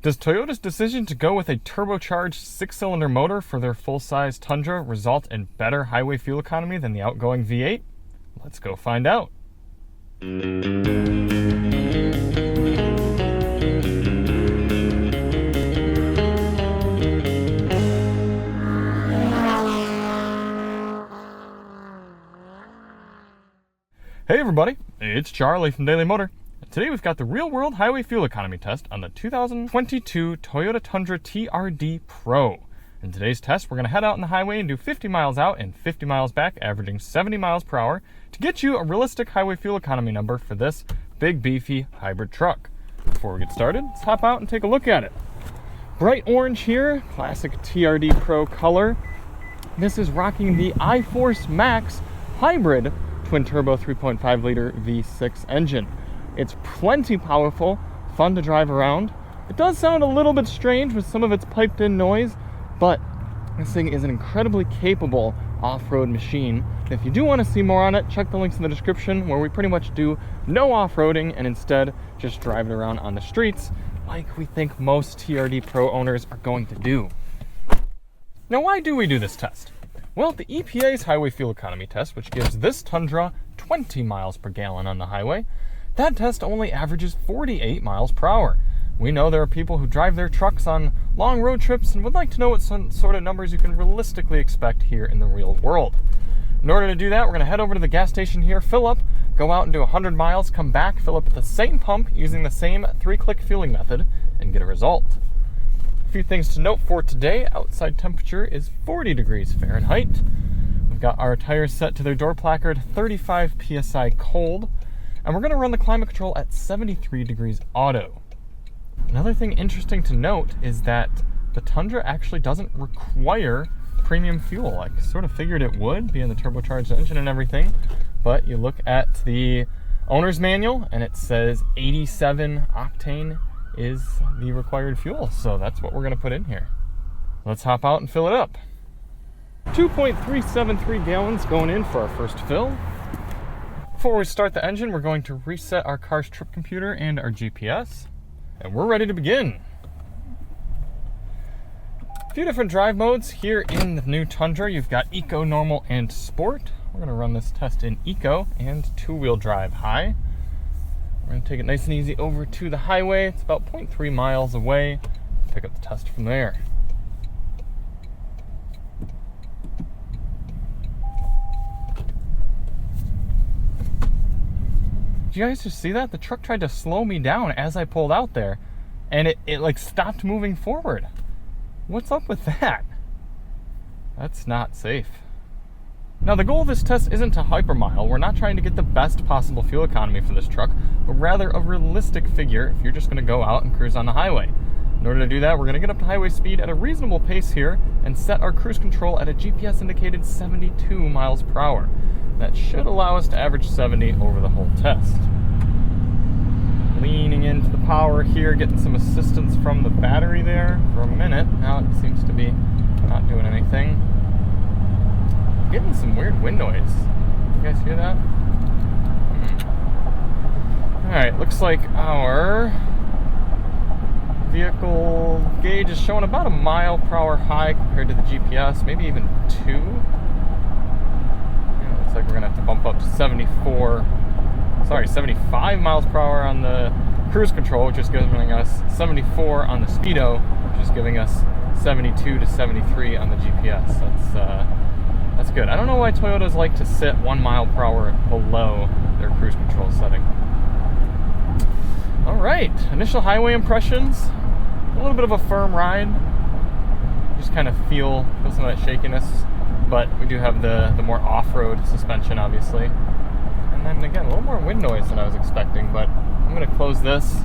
Does Toyota's decision to go with a turbocharged 6-cylinder motor for their full-size Tundra result in better highway fuel economy than the outgoing V8? Let's go find out. Hey everybody, it's Charlie from Daily Motor. Today we've got the real-world highway fuel economy test on the 2022 Toyota Tundra TRD Pro. In today's test, we're going to head out on the highway and do 50 miles out and 50 miles back, averaging 70 miles per hour to get you a realistic highway fuel economy number for this big, beefy hybrid truck. Before we get started, let's hop out and take a look at it. Bright orange here, classic TRD Pro color. This is rocking the iForce Max hybrid twin-turbo 3.5-liter V6 engine. It's plenty powerful, fun to drive around. It does sound a little bit strange with some of its piped-in noise, but this thing is an incredibly capable off-road machine. If you do want to see more on it, check the links in the description where we pretty much do no off-roading and instead just drive it around on the streets like we think most TRD Pro owners are going to do. Now, why do we do this test? Well, the EPA's highway fuel economy test, which gives this Tundra 20 miles per gallon on the highway, that test only averages 48 miles per hour. We know there are people who drive their trucks on long road trips and would like to know what sort of numbers you can realistically expect here in the real world. In order to do that, we're going to head over to the gas station here, fill up, go out and do 100 miles, come back, fill up at the same pump using the same 3-click fueling method, and get a result. A few things to note for today. Outside temperature is 40 degrees Fahrenheit. We've got our tires set to their door placard 35 psi cold. And we're going to run the climate control at 73 degrees auto. Another thing interesting to note is that the Tundra actually doesn't require premium fuel. I sort of figured it would, being the turbocharged engine and everything. But you look at the owner's manual and it says 87 octane is the required fuel. So that's what we're going to put in here. Let's hop out and fill it up. 2.373 gallons going in for our first fill. Before we start the engine, we're going to reset our car's trip computer and our GPS, and we're ready to begin. A few different drive modes here in the new Tundra. You've got Eco, Normal, and Sport. We're going to run this test in Eco and 2-wheel drive high. We're going to take it nice and easy over to the highway. It's about 0.3 miles away. Pick up the test from there. Did you guys just see that? The truck tried to slow me down as I pulled out there, and it like stopped moving forward. What's up with that? That's not safe. Now, the goal of this test isn't to hypermile. We're not trying to get the best possible fuel economy for this truck, but rather a realistic figure if you're just going to go out and cruise on the highway. In order to do that, we're going to get up to highway speed at a reasonable pace here and set our cruise control at a GPS indicated 72 miles per hour. That should allow us to average 70 over the whole test. Leaning into the power here, getting some assistance from the battery there for a minute. Now it seems to be not doing anything. Getting some weird wind noise. You guys hear that? Alright, looks like our vehicle gauge is showing about a mile per hour high compared to the GPS, maybe even 2. Looks like we're going to have to bump up to 75 miles per hour on the cruise control, which is giving us 74 on the speedo, which is giving us 72 to 73 on the GPS. That's good. I don't know why Toyotas like to sit 1 mile per hour below their cruise control setting. All right, initial highway impressions. A little bit of a firm ride. Just kind of feel some of that shakiness. But we do have the more off-road suspension, obviously. And then again, a little more wind noise than I was expecting, but I'm going to close this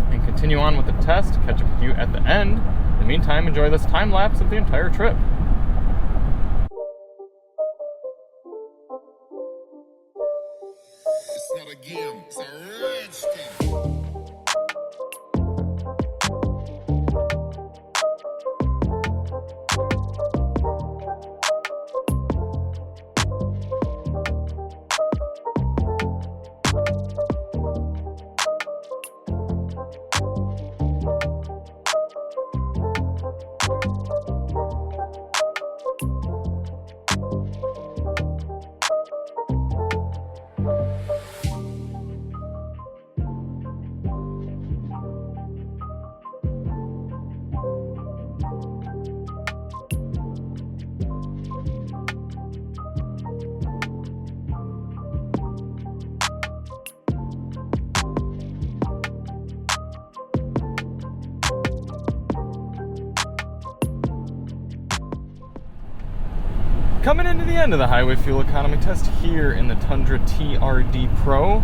and continue on with the test, catch up with you at the end. In the meantime, enjoy this time lapse of the entire trip. It's not a game, it's a rich thing. Coming into the end of the highway fuel economy test here in the Tundra TRD Pro.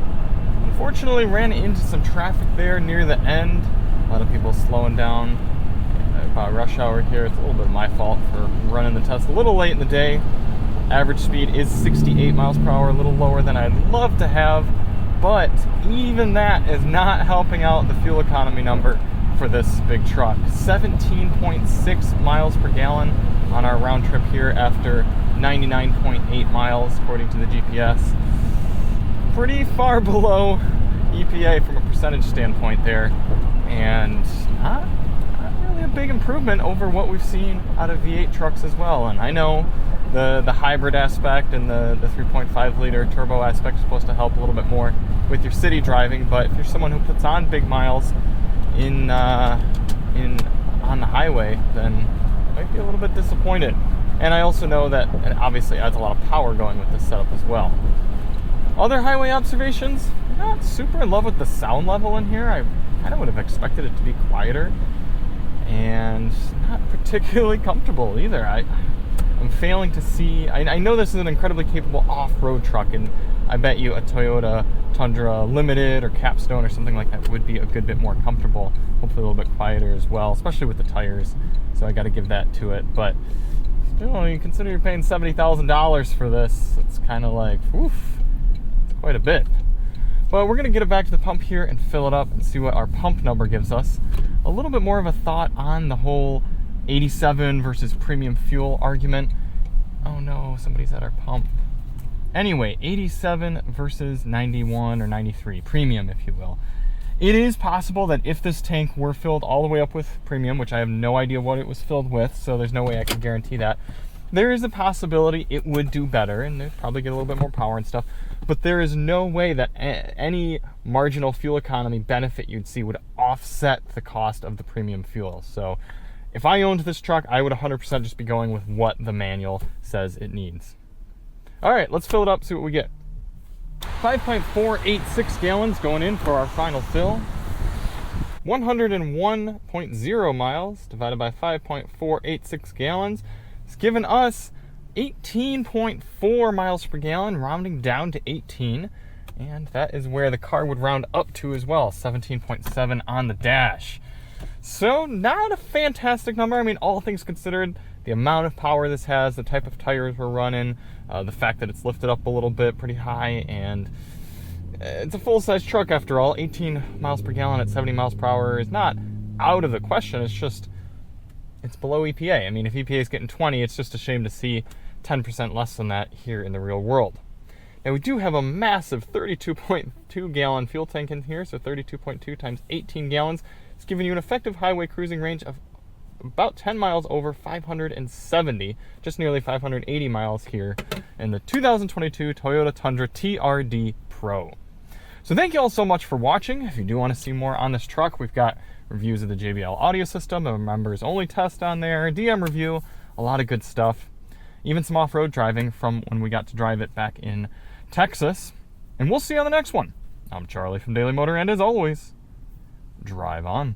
Unfortunately, ran into some traffic there near the end. A lot of people slowing down about rush hour here. It's a little bit of my fault for running the test a little late in the day. Average speed is 68 miles per hour, a little lower than I'd love to have, but even that is not helping out the fuel economy number for this big truck. 17.6 miles per gallon on our round trip here after 99.8 miles according to the GPS. Pretty far below EPA from a percentage standpoint there, and not really a big improvement over what we've seen out of V8 trucks as well. And I know the hybrid aspect and the 3.5 liter turbo aspect is supposed to help a little bit more with your city driving, but if you're someone who puts on big miles on the highway, then you might be a little bit disappointed. And I also know that it obviously adds a lot of power going with this setup as well. Other highway observations, not super in love with the sound level in here. I kind of would have expected it to be quieter, and not particularly comfortable either. I'm failing to see. I know this is an incredibly capable off-road truck, and I bet you a Toyota Tundra Limited or Capstone or something like that would be a good bit more comfortable, hopefully a little bit quieter as well, especially with the tires. So I got to give that to it. But still, when you consider you're paying $70,000 for this, it's kind of like, oof, it's quite a bit. But we're going to get it back to the pump here and fill it up and see what our pump number gives us. A little bit more of a thought on the whole 87 versus premium fuel argument. Oh no, somebody's at our pump. Anyway, 87 versus 91 or 93, premium if you will. It is possible that if this tank were filled all the way up with premium, which I have no idea what it was filled with, so there's no way I can guarantee that, there is a possibility it would do better and they'd probably get a little bit more power and stuff, but there is no way that any marginal fuel economy benefit you'd see would offset the cost of the premium fuel. So if I owned this truck, I would 100% just be going with what the manual says it needs. All right, let's fill it up, see what we get. 5.486 gallons going in for our final fill. 101.0 miles divided by 5.486 gallons. It's given us 18.4 miles per gallon, rounding down to 18. And that is where the car would round up to as well, 17.7 on the dash. So not a fantastic number. I mean, all things considered, the amount of power this has, the type of tires we're running, the fact that it's lifted up a little bit pretty high, and it's a full-size truck after all. 18 miles per gallon at 70 miles per hour is not out of the question. It's just, it's below EPA. I mean, if EPA is getting 20, it's just a shame to see 10% less than that here in the real world. Now, we do have a massive 32.2 gallon fuel tank in here, so 32.2 times 18 gallons. It's giving you an effective highway cruising range of about 10 miles over 570, just nearly 580 miles here in the 2022 Toyota Tundra TRD Pro. So thank you all so much for watching. If you do want to see more on this truck, we've got reviews of the JBL audio system, a members only test on there, DM review, a lot of good stuff, even some off-road driving from when we got to drive it back in Texas. And we'll see you on the next one. I'm Charlie from Daily Motor, and as always, drive on.